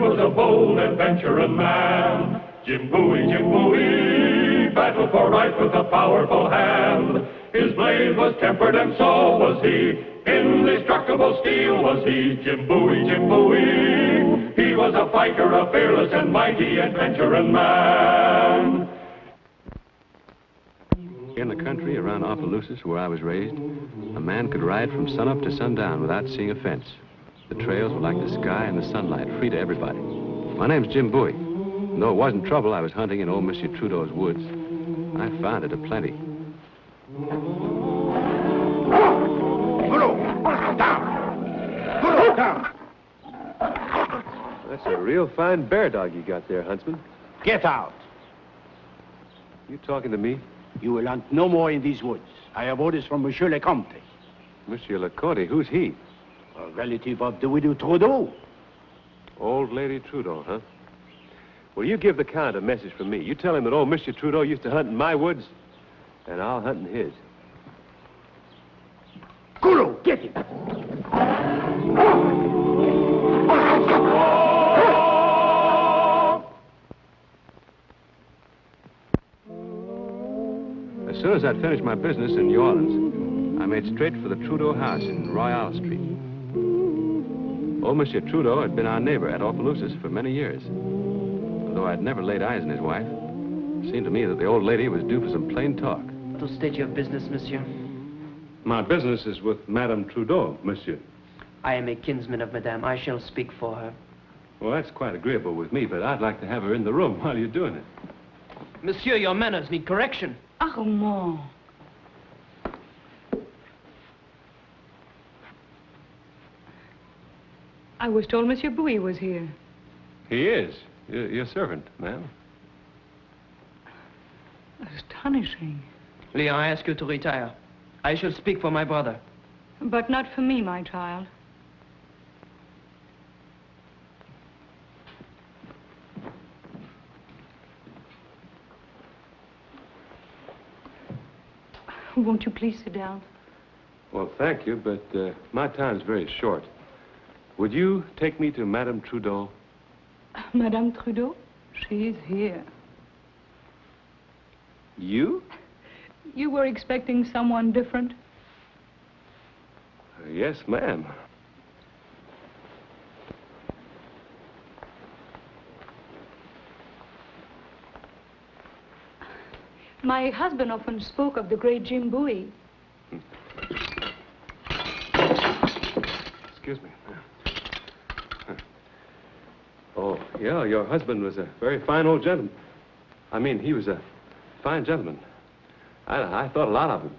was a bold adventuring man. Jim Bowie, battled for right with a powerful hand. His blade was tempered and so was he. Indestructible steel was he. Jim Bowie, he was a fighter, a fearless and mighty adventuring man. In the country around Opelousas, where I was raised, a man could ride from sunup to sundown without seeing a fence. The trails were like the sky and the sunlight, free to everybody. My name's Jim Bowie. And though it wasn't trouble, I was hunting in old Monsieur Trudeau's woods. I found it aplenty. Down. That's a real fine bear dog you got there, Huntsman. Get out. You talking to me? You will hunt no more in these woods. I have orders from Monsieur le Comte. Monsieur le Comte, who's he? A relative of the widow Trudeau. Old Lady Trudeau, huh? Well, you give the Count a message from me. You tell him that old Monsieur Trudeau used to hunt in my woods, and I'll hunt in his. Kulu, get him! As soon as I'd finished my business in New Orleans, I made straight for the Trudeau house in Royale Street. Old Monsieur Trudeau had been our neighbor at Opelousas for many years. Although I'd never laid eyes on his wife, it seemed to me that the old lady was due for some plain talk. To state your business, monsieur. My business is with Madame Trudeau, monsieur. I am a kinsman of Madame. I shall speak for her. Well, that's quite agreeable with me, but I'd like to have her in the room while you're doing it. Monsieur, your manners need correction. Armand. I was told Monsieur Bowie was here. He is. Your servant, ma'am. Astonishing. Leon, I ask you to retire. I shall speak for my brother. But not for me, my child. Won't you please sit down? Well, thank you, but my time's very short. Would you take me to Madame Trudeau? Madame Trudeau? She is here. You? You were expecting someone different? Yes, ma'am. My husband often spoke of the great Jim Bowie. Excuse me. Oh, yeah, your husband was a very fine old gentleman. I mean, he was a fine gentleman. I thought a lot of him.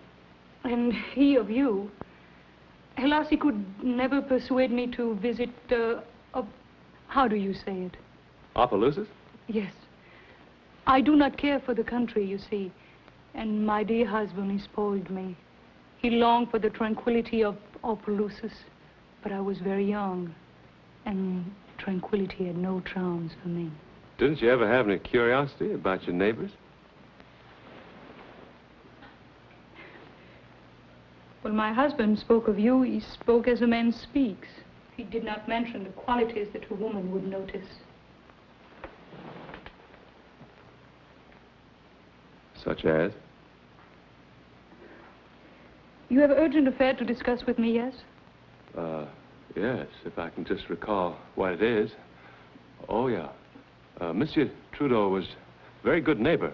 And he of you. Alas, he could never persuade me to visit, how do you say it? Opelousas? Yes. I do not care for the country, you see. And my dear husband, he spoiled me. He longed for the tranquility of Opelousas. But I was very young. And tranquility had no charms for me. Didn't you ever have any curiosity about your neighbors? When my husband spoke of you, he spoke as a man speaks. He did not mention the qualities that a woman would notice. Such as? You have urgent affair to discuss with me, yes? Yes, if I can just recall what it is. Oh, yeah. Monsieur Trudeau was a very good neighbor.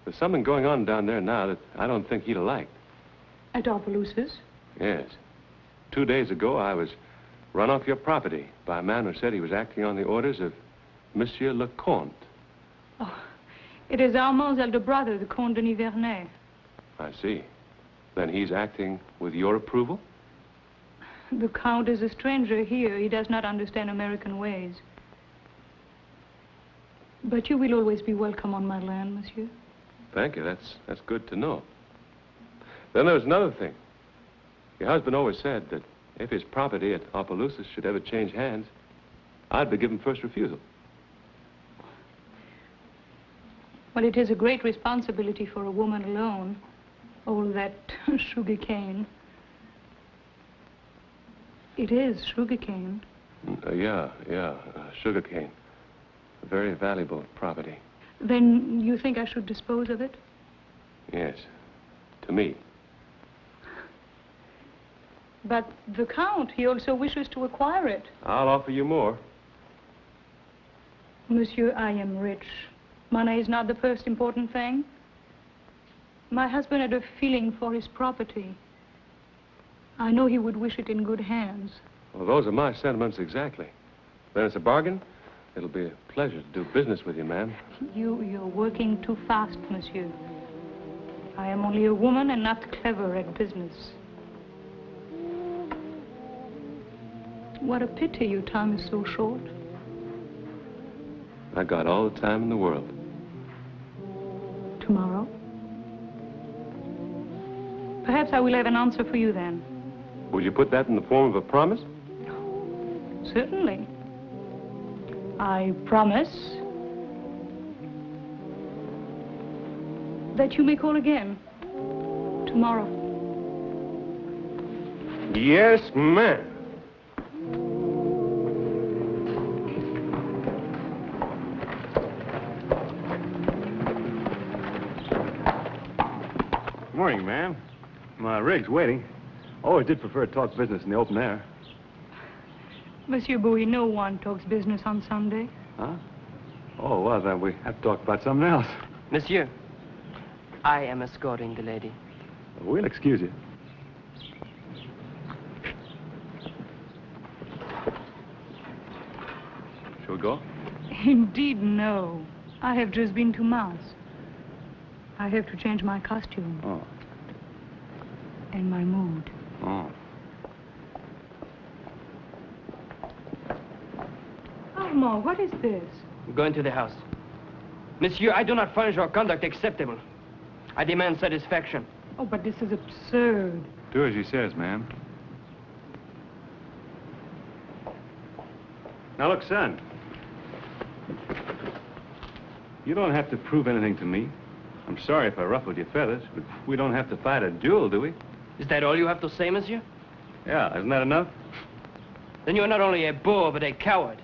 There's something going on down there now that I don't think he'd have liked. At Opelousas? Yes. 2 days ago, I was run off your property by a man who said he was acting on the orders of Monsieur le Comte. Oh, it is Armand's elder brother, the Comte de Nivernais. I see. Then he's acting with your approval? The Count is a stranger here. He does not understand American ways. But you will always be welcome on my land, monsieur. Thank you. That's good to know. Then there's another thing. Your husband always said that if his property at Opelousas should ever change hands, I'd be given first refusal. Well, it is a great responsibility for a woman alone. All that sugar cane. It is sugar cane. Yeah. Sugar cane. A very valuable property. Then you think I should dispose of it? Yes. To me. But the Count, he also wishes to acquire it. I'll offer you more. Monsieur, I am rich. Money is not the first important thing. My husband had a feeling for his property. I know he would wish it in good hands. Well, those are my sentiments exactly. Then it's a bargain. It'll be a pleasure to do business with you, ma'am. You're working too fast, monsieur. I am only a woman and not clever at business. What a pity your time is so short. I got all the time in the world. Tomorrow? Perhaps I will have an answer for you then. Would you put that in the form of a promise? Certainly. I promise that you may call again tomorrow. Yes, ma'am. Morning, ma'am. My rig's waiting. Always did prefer to talk business in the open air. Monsieur Bowie, no one talks business on Sunday. Huh? Oh, well, then we have to talk about something else. Monsieur, I am escorting the lady. We'll excuse you. Shall we go? Indeed, no. I have just been to Mass. I have to change my costume. Oh. And my mood. Oh. Armand, what is this? Go into the house. Monsieur, I do not find your conduct acceptable. I demand satisfaction. Oh, but this is absurd. Do as he says, ma'am. Now, look, son. You don't have to prove anything to me. I'm sorry if I ruffled your feathers, but we don't have to fight a duel, do we? Is that all you have to say, monsieur? Yeah, isn't that enough? Then you're not only a boor, but a coward.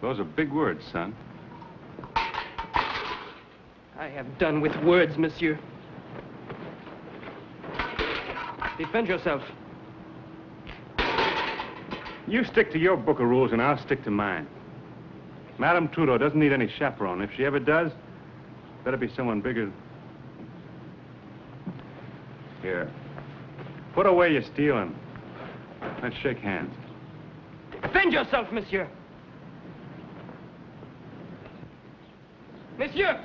Those are big words, son. I have done with words, monsieur. Defend yourself. You stick to your book of rules, and I'll stick to mine. Madame Trudeau doesn't need any chaperone. If she ever does, better be someone bigger. Here. Put away your stealing. Let's shake hands. Defend yourself, monsieur. Monsieur!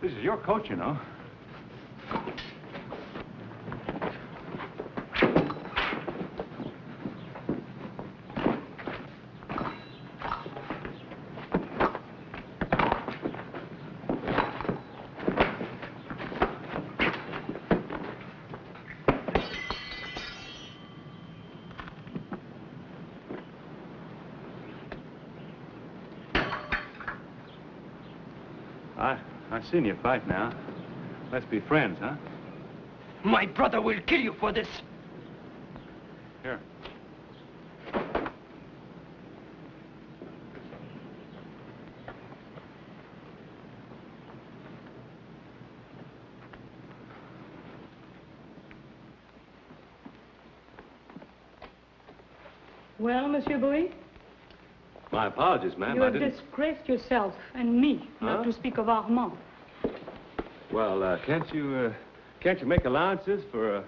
This is your coat, you know. I've seen you fight now. Let's be friends, huh? My brother will kill you for this. Here. Well, Monsieur Bowie? My apologies, ma'am. You I have didn't... disgraced yourself and me, not to speak of Armand. Well, can't you make allowances for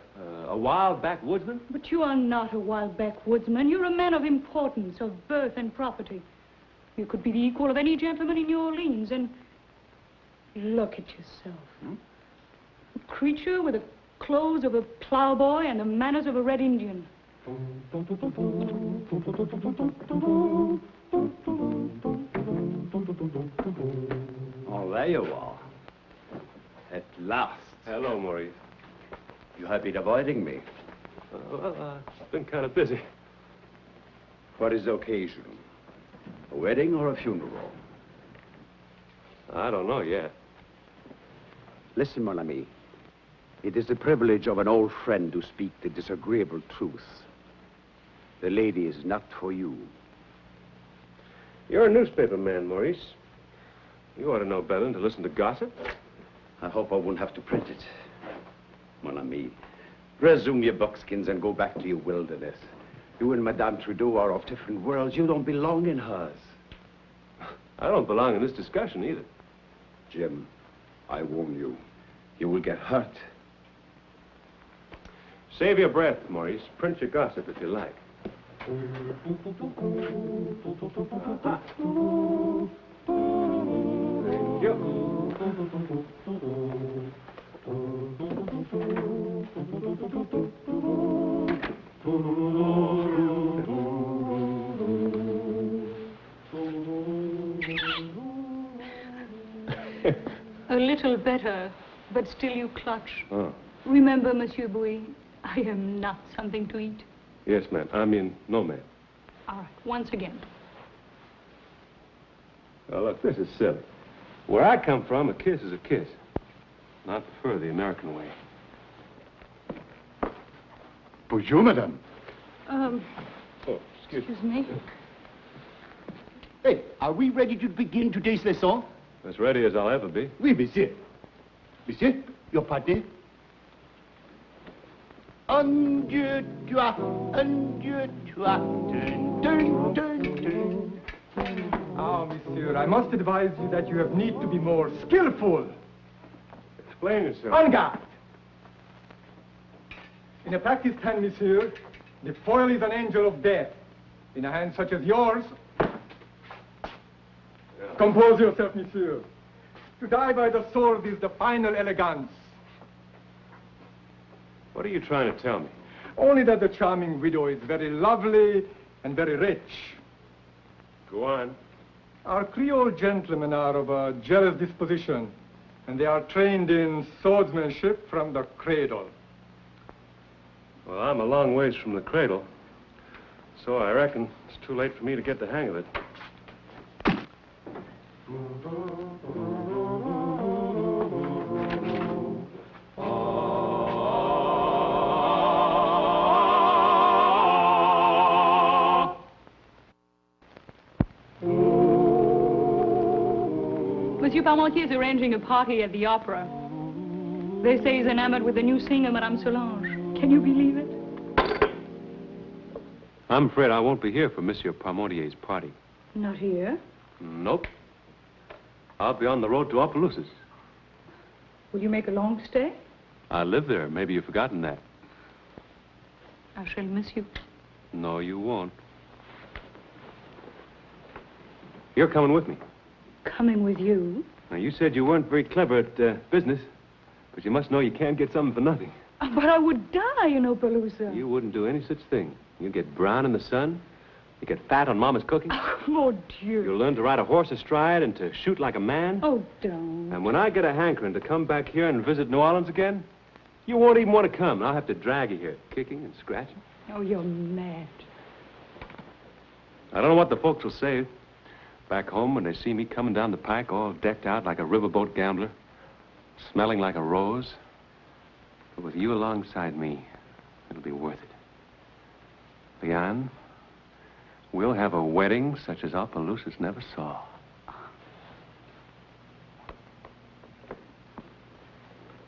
a wild backwoodsman? But you are not a wild backwoodsman. You're a man of importance, of birth and property. You could be the equal of any gentleman in New Orleans, and look at yourself. A creature with the clothes of a plowboy and the manners of a Red Indian. Oh, there you are. At last. Hello, Maurice. You have been avoiding me. I've been kind of busy. What is the occasion? A wedding or a funeral? I don't know yet. Listen, mon ami. It is the privilege of an old friend to speak the disagreeable truth. The lady is not for you. You're a newspaper man, Maurice. You ought to know better than to listen to gossip. I hope I won't have to print it. Mon ami, resume your buckskins and go back to your wilderness. You and Madame Trudeau are of different worlds. You don't belong in hers. I don't belong in this discussion either. Jim, I warn you. You will get hurt. Save your breath, Maurice. Print your gossip if you like. A little better, but still you clutch. Oh. Remember, Monsieur Bowie, I am not something to eat. Yes, ma'am. I mean, no, ma'am. All right, once again. Oh, look, this is silly. Where I come from, a kiss is a kiss. I prefer the American way. Bonjour, madame. Oh, excuse me. Hey, are we ready to begin today's lesson? As ready as I'll ever be. Oui, monsieur. Monsieur, your partner? Un, deux, trois. Un, deux, trois. Turn, turn, turn, turn. Ah, monsieur, I must advise you that you have need to be more skillful. Explain yourself. En garde. In a practice hand, monsieur, the foil is an angel of death. In a hand such as yours, compose yourself, monsieur. To die by the sword is the final elegance. What are you trying to tell me? Only that the charming widow is very lovely and very rich. Go on. Our Creole gentlemen are of a jealous disposition, and they are trained in swordsmanship from the cradle. Well, I'm a long ways from the cradle, so I reckon it's too late for me to get the hang of it. Monsieur Parmentier is arranging a party at the opera. They say he's enamored with the new singer, Madame Solange. Can you believe it? I'm afraid I won't be here for Monsieur Parmentier's party. Not here. Nope. I'll be on the road to Opelousas. Will you make a long stay? I live there. Maybe you've forgotten that. I shall miss you. No, you won't. You're coming with me. Coming with you? Now, you said you weren't very clever at business, but you must know you can't get something for nothing. But I would die in Opelousas. You wouldn't do any such thing. You'd get brown in the sun. You get fat on Mama's cooking. Oh, dear. You'll learn to ride a horse astride and to shoot like a man. Oh, don't. And when I get a hankering to come back here and visit New Orleans again, you won't even want to come. I'll have to drag you here, kicking and scratching. Oh, you're mad. I don't know what the folks will say back home when they see me coming down the pike all decked out like a riverboat gambler, smelling like a rose. But with you alongside me, it'll be worth it. Leon, we'll have a wedding such as Opelousas never saw.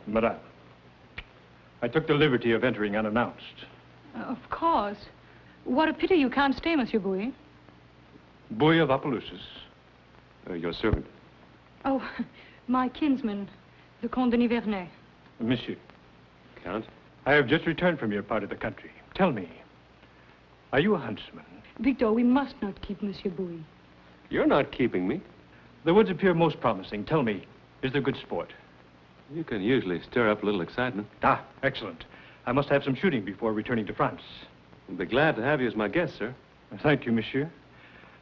Madame, I took the liberty of entering unannounced. Of course. What a pity you can't stay, Monsieur Bowie. Bowie of Opelousas. Your servant. Oh, my kinsman, the Comte de Nivernais. Monsieur. Count? I have just returned from your part of the country. Tell me, are you a huntsman? Victor, we must not keep Monsieur Bowie. You're not keeping me. The woods appear most promising. Tell me, is there good sport? You can usually stir up a little excitement. Ah, excellent. I must have some shooting before returning to France. I'll be glad to have you as my guest, sir. Thank you, monsieur.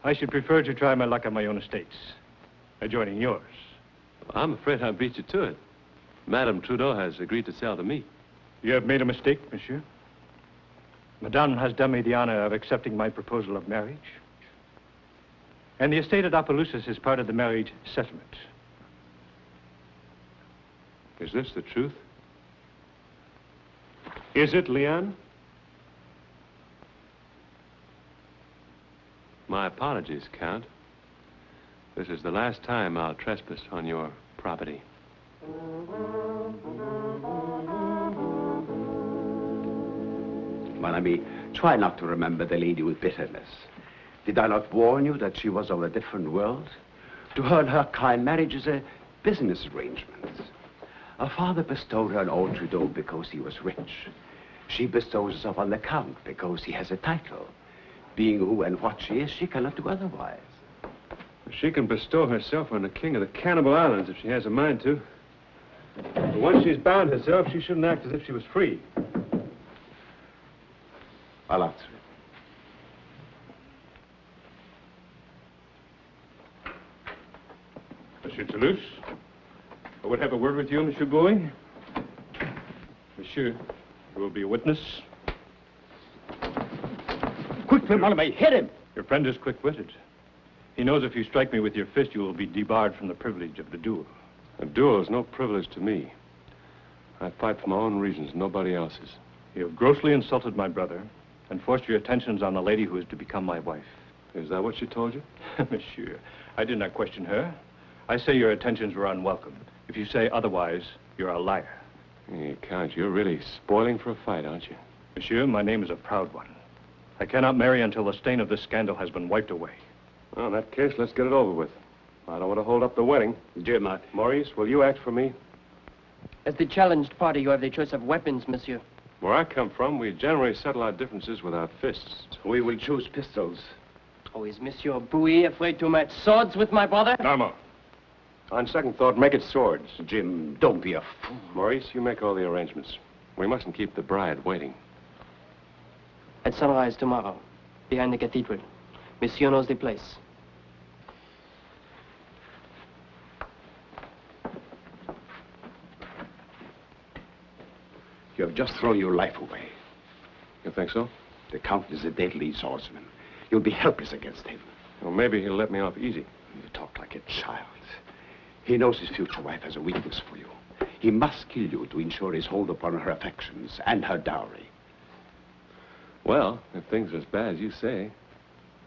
I should prefer to try my luck on my own estates, adjoining yours. I'm afraid I beat you to it. Madame Trudeau has agreed to sell to me. You have made a mistake, monsieur. Madame has done me the honor of accepting my proposal of marriage. And the estate at Opelousas is part of the marriage settlement. Is this the truth? Is it, Leon? My apologies, Count. This is the last time I'll trespass on your property. Mon ami, try not to remember the lady with bitterness. Did I not warn you that she was of a different world? To her and her kind, marriage is a business arrangement. Her father bestowed her on old Trudeau because he was rich. She bestows herself on the Count because he has a title. Being who and what she is, she cannot do otherwise. She can bestow herself on the king of the Cannibal Islands if she has a mind to. But once she's bound herself, she shouldn't act as if she was free. I'll answer it. Monsieur Toulouse, I would have a word with you, Monsieur Bowie. Monsieur, you will be a witness. Quick, mon ami, hit him! Your friend is quick-witted. He knows if you strike me with your fist, you will be debarred from the privilege of the duel. A duel is no privilege to me. I fight for my own reasons, nobody else's. You have grossly insulted my brother and forced your attentions on the lady who is to become my wife. Is that what she told you? Monsieur, I did not question her. I say your attentions were unwelcome. If you say otherwise, you're a liar. Hey, Count, you're really spoiling for a fight, aren't you? Monsieur, my name is a proud one. I cannot marry until the stain of this scandal has been wiped away. Well, in that case, let's get it over with. I don't want to hold up the wedding. Jim, Maurice, will you act for me? As the challenged party, you have the choice of weapons, monsieur. Where I come from, we generally settle our differences with our fists. we will choose pistols. Oh, is Monsieur Bowie afraid to match swords with my brother? Normal. On second thought, make it swords. Jim, don't be a fool. Maurice, you make all the arrangements. We mustn't keep the bride waiting. At sunrise tomorrow, behind the cathedral. Monsieur knows the place. You have just thrown your life away. You think so? The Count is a deadly swordsman. You'll be helpless against him. Well, maybe he'll let me off easy. You talk like a child. He knows his future wife has a weakness for you. He must kill you to ensure his hold upon her affections and her dowry. Well, if things are as bad as you say,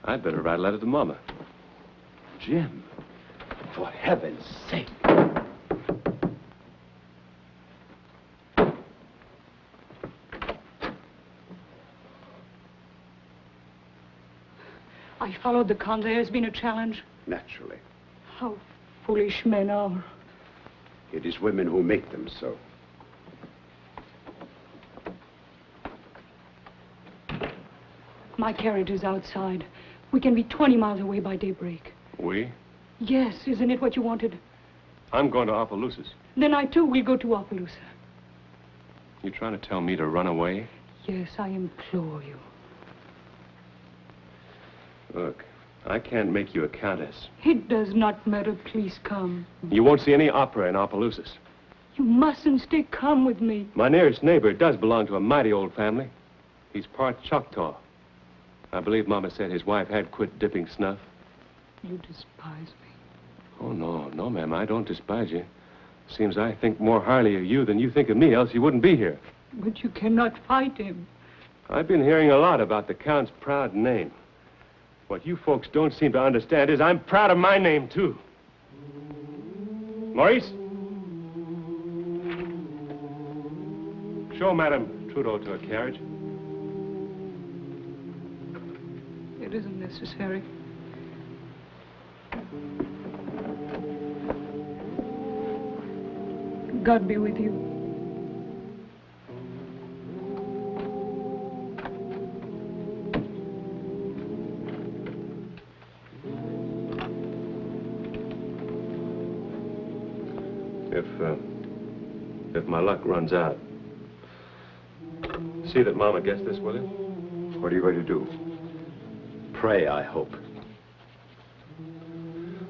I'd better write a letter to Mama. Jim, for heaven's sake. I followed the Count. There has been a challenge. Naturally. How foolish men are. It is women who make them so. My carriage is outside. We can be 20 miles away by daybreak. We? Yes, isn't it what you wanted? I'm going to Opelousas. Then I, too, will go to Opelousas. You trying to tell me to run away? Yes, I implore you. Look, I can't make you a countess. It does not matter. Please come. You won't see any opera in Opelousas. You mustn't stay. Come with me. My nearest neighbor does belong to a mighty old family. He's part Choctaw. I believe Mama said his wife had quit dipping snuff. You despise me. Oh, no, ma'am, I don't despise you. Seems I think more highly of you than you think of me, else you wouldn't be here. But you cannot fight him. I've been hearing a lot about the Count's proud name. What you folks don't seem to understand is I'm proud of my name, too. Maurice? Show Madame Trudeau to a carriage. It isn't necessary. God be with you. If my luck runs out, see that Mama gets this, will you? What are you going to do? Pray, I hope.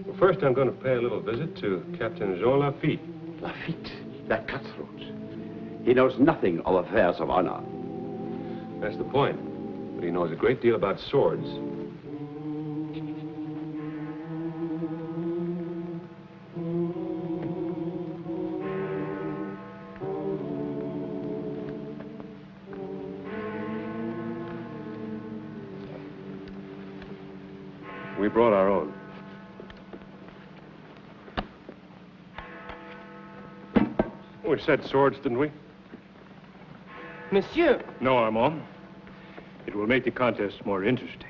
Well, first I'm going to pay a little visit to Captain Jean Lafitte. Lafitte, that cutthroat. He knows nothing of affairs of honor. That's the point. But he knows a great deal about swords. We brought our own. We said swords, didn't we? Monsieur! No, Armand. It will make the contest more interesting.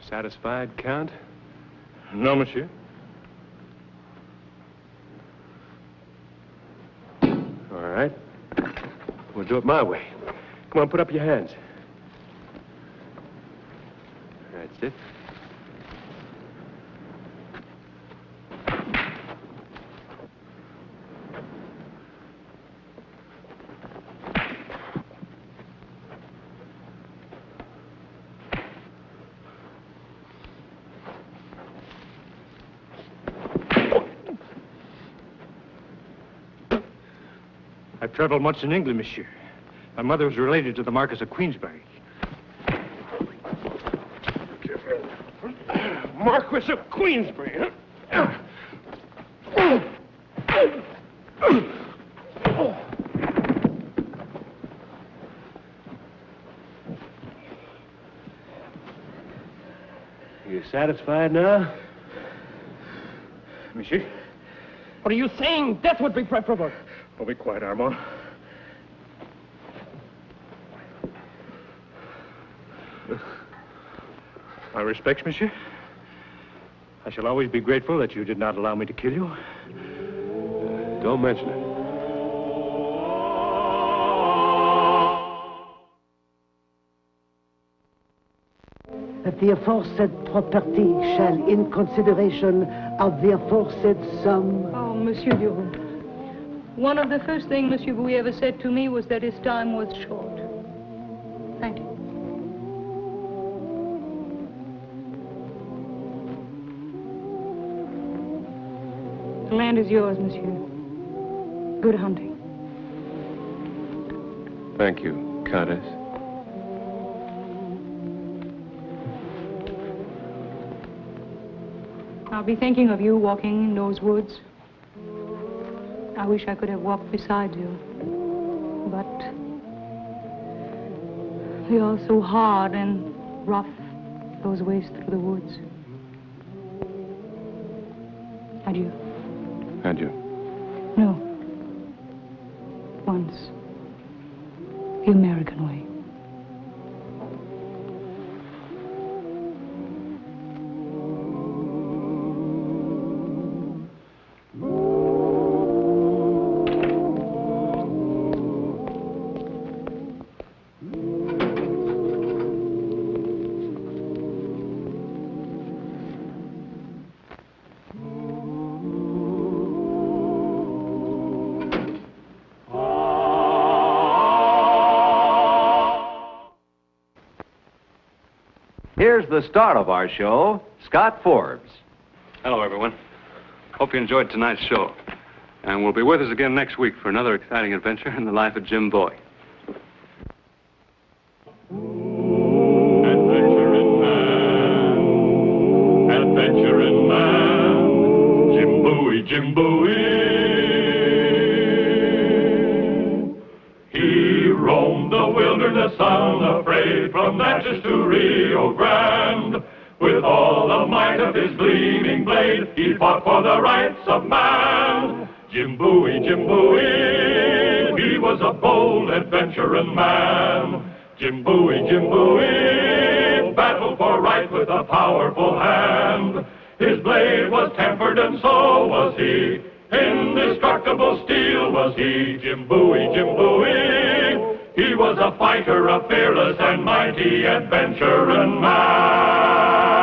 Satisfied, Count? No, monsieur. All right. We'll do it my way. Come on, put up your hands. That's it. I've traveled much in England, monsieur. My mother was related to the Marquis of Queensberry. Marquis of Queensberry, huh? You satisfied now? Monsieur? What are you saying? Death would be preferable. Oh, be quiet, Armand. My respects, monsieur. I shall always be grateful that you did not allow me to kill you. Don't mention it. That the aforesaid property shall, in consideration of the aforesaid sum... Oh, Monsieur Duroux. One of the first things Monsieur Bowie ever said to me was that his time was short. Thank you. The land is yours, monsieur. Good hunting. Thank you, Countess. I'll be thinking of you walking in those woods. I wish I could have walked beside you. But they are so hard and rough, those ways through the woods. Adieu. Adieu. No. Once. The American way. Here's the star of our show, Scott Forbes. Hello, everyone. Hope you enjoyed tonight's show. And will be with us again next week for another exciting adventure in the life of Jim Bowie. Adventuring man, Jim Bowie, Jim Bowie. He roamed the wilderness unafraid from Natchez to Rio Grande. With all the might of his gleaming blade, he fought for the rights of man. Jim Bowie, Jim Bowie, he was a bold adventuring man. Jim Bowie, battled for right with a powerful hand. His blade was tempered and so was he. Indestructible steel was he, Jim Bowie, Jim Bowie. He was a fighter, a fearless and mighty adventurer man.